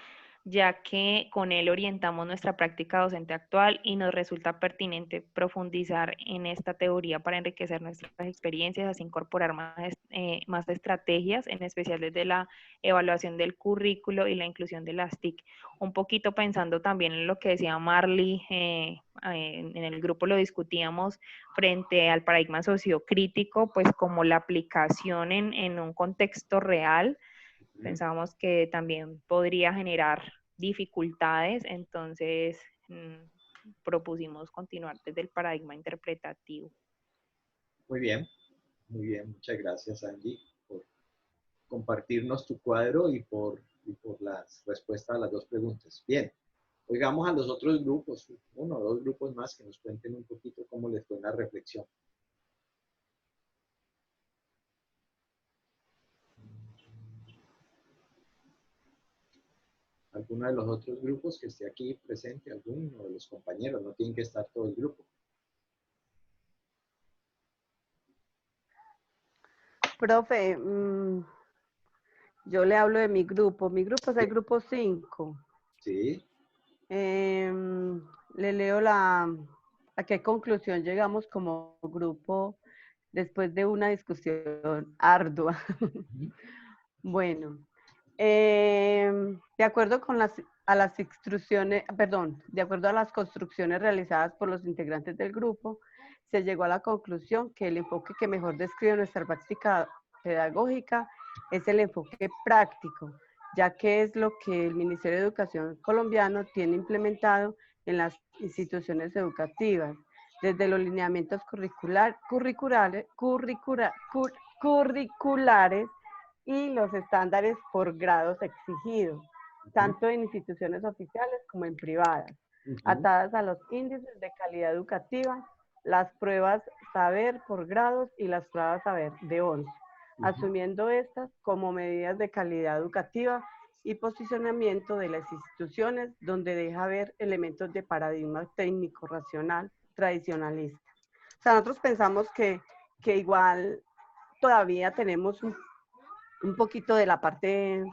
ya que con él orientamos nuestra práctica docente actual y nos resulta pertinente profundizar en esta teoría para enriquecer nuestras experiencias, así incorporar más estrategias, en especial desde la evaluación del currículo y la inclusión de las TIC. Un poquito pensando también en lo que decía Marley, en el grupo lo discutíamos frente al paradigma sociocrítico, pues como la aplicación en un contexto real. Pensábamos que también podría generar dificultades, entonces propusimos continuar desde el paradigma interpretativo. Muy bien, muchas gracias Angie por compartirnos tu cuadro y por las respuestas a las dos preguntas. Bien, oigamos a los otros grupos, uno o dos grupos más que nos cuenten un poquito cómo les fue la reflexión. ¿Alguno de los otros grupos que esté aquí presente? ¿Alguno de los compañeros? No tienen que estar todo el grupo. Profe, yo le hablo de mi grupo. Mi grupo es el grupo 5. Sí. Le leo a qué conclusión llegamos como grupo después de una discusión ardua. Bueno, de acuerdo con las instrucciones, perdón, de acuerdo a las construcciones realizadas por los integrantes del grupo, se llegó a la conclusión que el enfoque que mejor describe nuestra práctica pedagógica es el enfoque práctico, ya que es lo que el Ministerio de Educación colombiano tiene implementado en las instituciones educativas, desde los lineamientos curriculares y los estándares por grados exigidos, tanto en instituciones oficiales como en privadas, atadas a los índices de calidad educativa, las pruebas saber por grados y las pruebas saber de 11, asumiendo estas como medidas de calidad educativa y posicionamiento de las instituciones donde deja ver elementos de paradigma técnico, racional, tradicionalista. O sea, nosotros pensamos que igual todavía tenemos un poquito de la parte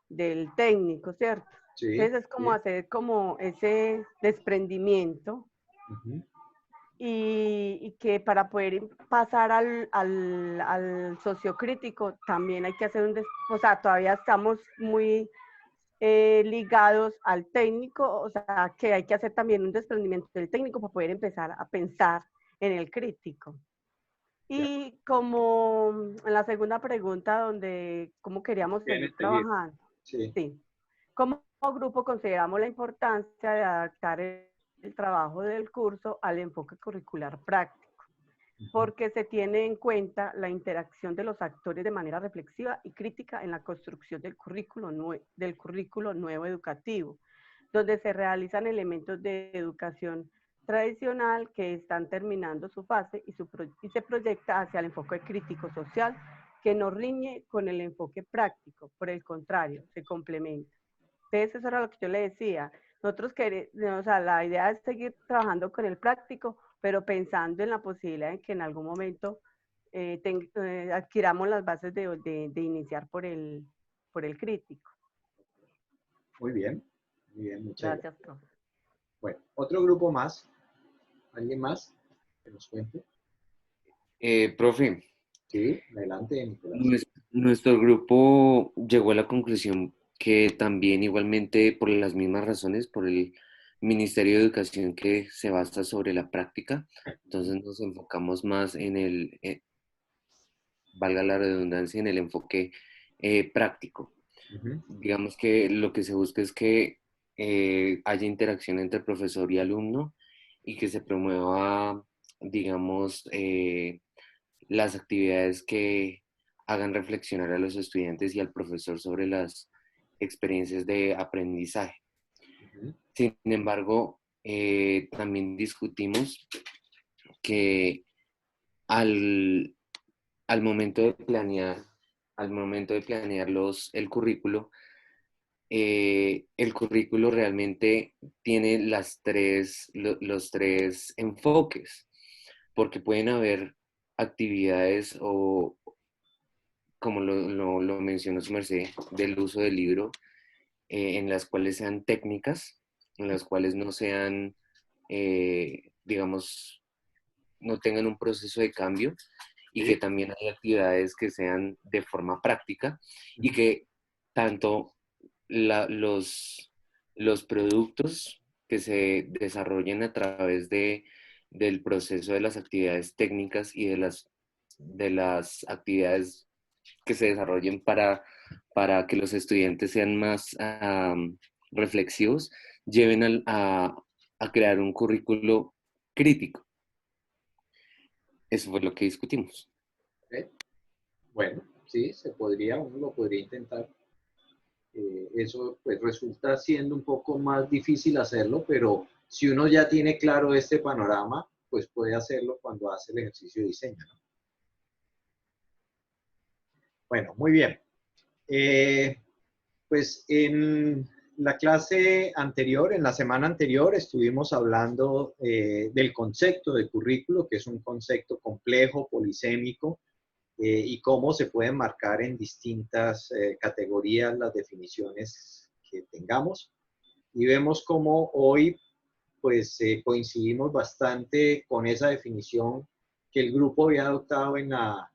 del técnico, ¿cierto? Sí, entonces es como hacer como ese desprendimiento y que para poder pasar al sociocrítico también hay que hacer o sea, todavía estamos muy ligados al técnico, o sea, que hay que hacer también un desprendimiento del técnico para poder empezar a pensar en el crítico. Y como en la segunda pregunta, donde cómo queríamos seguir trabajando, sí. Como grupo consideramos la importancia de adaptar el trabajo del curso al enfoque curricular práctico, porque se tiene en cuenta la interacción de los actores de manera reflexiva y crítica en la construcción del currículo nuevo educativo, donde se realizan elementos de educación tradicional que están terminando su fase y se proyecta hacia el enfoque crítico social que no riñe con el enfoque práctico, por el contrario, se complementa. Entonces eso era lo que yo le decía, nosotros queremos, o sea, la idea es seguir trabajando con el práctico, pero pensando en la posibilidad de que en algún momento adquiramos las bases de iniciar por el crítico. Muy bien, muchas gracias. Profe. Bueno, otro grupo más. ¿Alguien más que nos cuente? Profe, Sí, adelante, Nicolás. nuestro grupo llegó a la conclusión que también igualmente por las mismas razones, por el Ministerio de Educación que se basa sobre la práctica, entonces nos enfocamos más en valga la redundancia, en el enfoque práctico. Digamos que lo que se busca es que haya interacción entre profesor y alumno y que se promueva, digamos, las actividades que hagan reflexionar a los estudiantes y al profesor sobre las experiencias de aprendizaje. Sin embargo, también discutimos que al momento de planear, el currículo realmente tiene los tres enfoques, porque pueden haber actividades o, como lo mencionó su merced, del uso del libro, en las cuales sean técnicas, en las cuales no sean, digamos, no tengan un proceso de cambio, y que también hay actividades que sean de forma práctica y que tanto los productos que se desarrollen a través del proceso de las actividades técnicas y de las actividades que se desarrollen para que los estudiantes sean más reflexivos, lleven a crear un currículo crítico. Eso fue lo que discutimos. Bueno, sí, uno lo podría intentar. Eso pues resulta siendo un poco más difícil hacerlo, pero si uno ya tiene claro este panorama, pues puede hacerlo cuando hace el ejercicio de diseño, ¿no? Bueno, muy bien. Pues en la clase anterior, en la semana anterior, estuvimos hablando del concepto de currículo, que es un concepto complejo, polisémico, y cómo se pueden marcar en distintas categorías las definiciones que tengamos. Y vemos cómo hoy pues coincidimos bastante con esa definición que el grupo había adoptado en la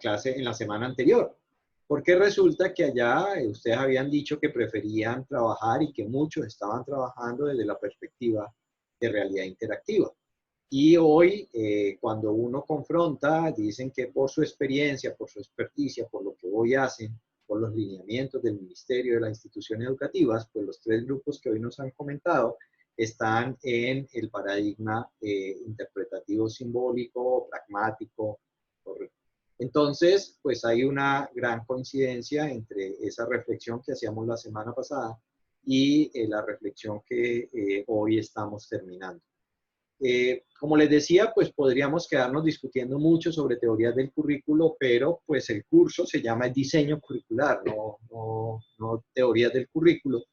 clase, en la semana anterior. Porque resulta que allá ustedes habían dicho que preferían trabajar y que muchos estaban trabajando desde la perspectiva de realidad interactiva. Y hoy, cuando uno confronta, dicen que por su experiencia, por su experticia, por lo que hoy hacen, por los lineamientos del Ministerio de las instituciones educativas, pues los tres grupos que hoy nos han comentado están en el paradigma interpretativo simbólico, pragmático, correcto. Entonces, pues hay una gran coincidencia entre esa reflexión que hacíamos la semana pasada y la reflexión que hoy estamos terminando. Como les decía, pues podríamos quedarnos discutiendo mucho sobre teorías del currículo, pero pues el curso se llama diseño curricular, no teorías del currículo.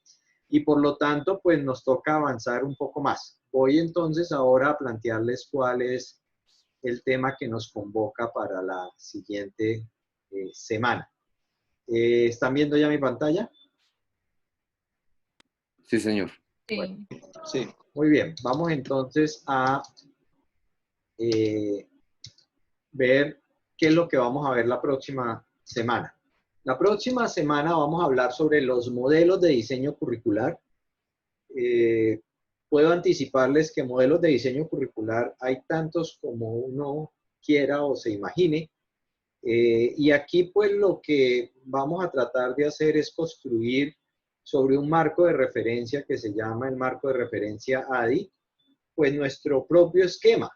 Y por lo tanto, pues nos toca avanzar un poco más. Voy entonces ahora a plantearles cuál es el tema que nos convoca para la siguiente semana. ¿Están viendo ya mi pantalla? Sí, señor. Bueno, sí. Muy bien, vamos entonces a ver qué es lo que vamos a ver la próxima semana. La próxima semana vamos a hablar sobre los modelos de diseño curricular. Puedo anticiparles que modelos de diseño curricular hay tantos como uno quiera o se imagine. Y aquí pues lo que vamos a tratar de hacer es construir sobre un marco de referencia que se llama el marco de referencia ADI, pues nuestro propio esquema.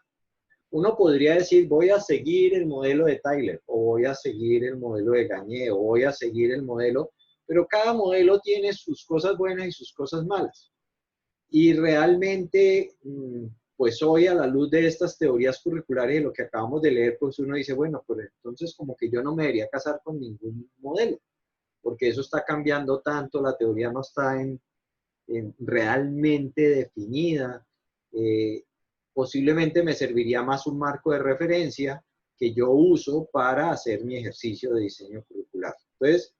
Uno podría decir, voy a seguir el modelo de Tyler, o voy a seguir el modelo de Gagné, o voy a seguir el modelo, pero cada modelo tiene sus cosas buenas y sus cosas malas. Y realmente, pues hoy a la luz de estas teorías curriculares y lo que acabamos de leer, pues uno dice, bueno, pues entonces como que yo no me debería casar con ningún modelo, porque eso está cambiando tanto, la teoría no está realmente definida. Posiblemente me serviría más un marco de referencia que yo uso para hacer mi ejercicio de diseño curricular. Entonces,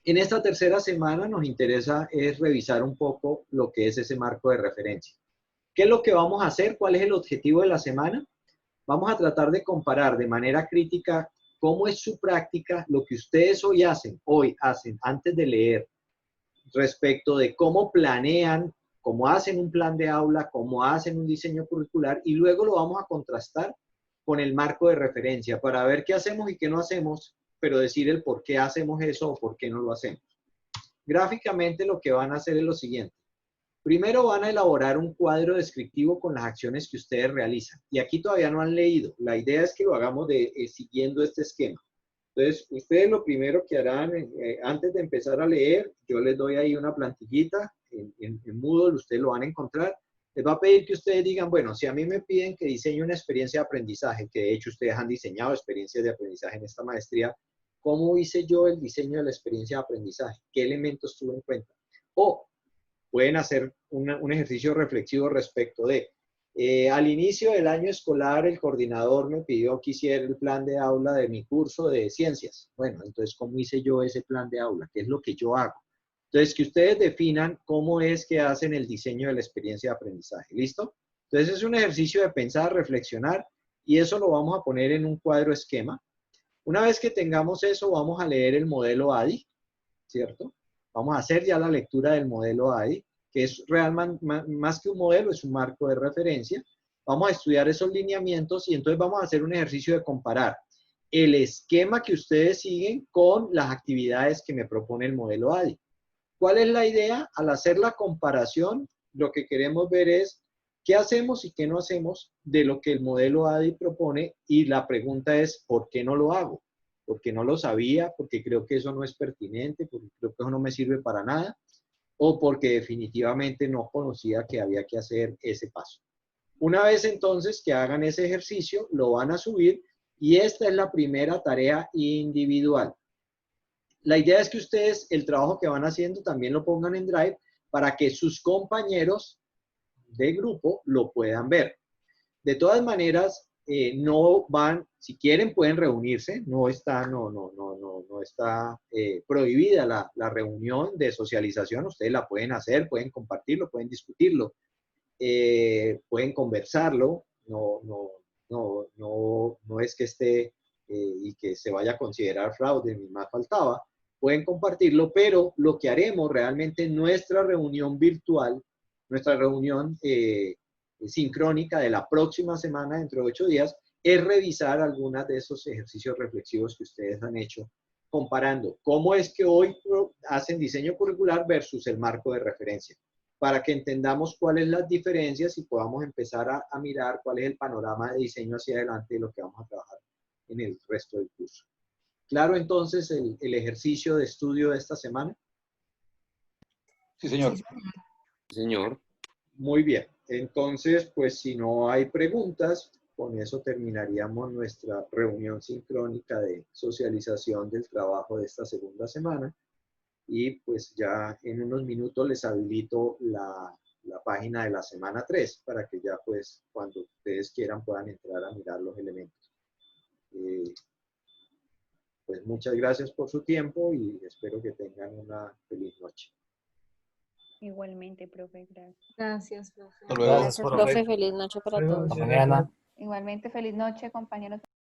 En esta tercera semana nos interesa es revisar un poco lo que es ese marco de referencia. ¿Qué es lo que vamos a hacer? ¿Cuál es el objetivo de la semana? Vamos a tratar de comparar de manera crítica cómo es su práctica, lo que ustedes hoy hacen antes de leer, respecto de cómo planean, cómo hacen un plan de aula, cómo hacen un diseño curricular, y luego lo vamos a contrastar con el marco de referencia para ver qué hacemos y qué no hacemos, pero decir el por qué hacemos eso o por qué no lo hacemos. Gráficamente lo que van a hacer es lo siguiente. Primero van a elaborar un cuadro descriptivo con las acciones que ustedes realizan. Y aquí todavía no han leído. La idea es que lo hagamos siguiendo este esquema. Entonces, ustedes lo primero que harán, antes de empezar a leer, yo les doy ahí una plantillita en Moodle, ustedes lo van a encontrar. Les va a pedir que ustedes digan, bueno, si a mí me piden que diseñe una experiencia de aprendizaje, que de hecho ustedes han diseñado experiencias de aprendizaje en esta maestría, ¿cómo hice yo el diseño de la experiencia de aprendizaje? ¿Qué elementos tuve en cuenta? O pueden hacer un ejercicio reflexivo respecto de, al inicio del año escolar, el coordinador me pidió que hiciera el plan de aula de mi curso de ciencias. Bueno, entonces, ¿cómo hice yo ese plan de aula? ¿Qué es lo que yo hago? Entonces, que ustedes definan cómo es que hacen el diseño de la experiencia de aprendizaje. ¿Listo? Entonces, es un ejercicio de pensar, reflexionar, y eso lo vamos a poner en un cuadro esquema. Una vez que tengamos eso, vamos a leer el modelo ADI, ¿cierto? Vamos a hacer ya la lectura del modelo ADI, que es más que un modelo, es un marco de referencia. Vamos a estudiar esos lineamientos y entonces vamos a hacer un ejercicio de comparar el esquema que ustedes siguen con las actividades que me propone el modelo ADI. ¿Cuál es la idea? Al hacer la comparación, lo que queremos ver es qué hacemos y qué no hacemos de lo que el modelo ADI propone, y la pregunta es, ¿por qué no lo hago? Porque no lo sabía, porque creo que eso no es pertinente, porque creo que eso no me sirve para nada, o porque definitivamente no conocía que había que hacer ese paso. Una vez entonces que hagan ese ejercicio, lo van a subir, y esta es la primera tarea individual. La idea es que ustedes el trabajo que van haciendo también lo pongan en Drive para que sus compañeros de grupo lo puedan ver. De todas maneras, no van, si quieren pueden reunirse, no está prohibida la reunión de socialización, ustedes la pueden hacer, pueden compartirlo, pueden discutirlo, pueden conversarlo, no es que esté y que se vaya a considerar fraude, ni más faltaba, pueden compartirlo, pero lo que haremos realmente en nuestra reunión virtual, nuestra reunión sincrónica de la próxima semana, dentro de 8 días, es revisar algunos de esos ejercicios reflexivos que ustedes han hecho, comparando cómo es que hoy hacen diseño curricular versus el marco de referencia, para que entendamos cuáles son las diferencias y podamos empezar a mirar cuál es el panorama de diseño hacia adelante de lo que vamos a trabajar en el resto del curso. ¿Claro entonces el ejercicio de estudio de esta semana? Sí, señor. Sí, señor. Muy bien. Entonces, pues si no hay preguntas, con eso terminaríamos nuestra reunión sincrónica de socialización del trabajo de esta segunda semana. Y pues ya en unos minutos les habilito la página de la semana 3 para que ya pues cuando ustedes quieran puedan entrar a mirar los elementos. Pues muchas gracias por su tiempo y espero que tengan una feliz noche. Igualmente, profe, gracias. Gracias, profe. Hasta luego. Gracias, profe. Feliz noche para todos. Igualmente, feliz noche, compañeros.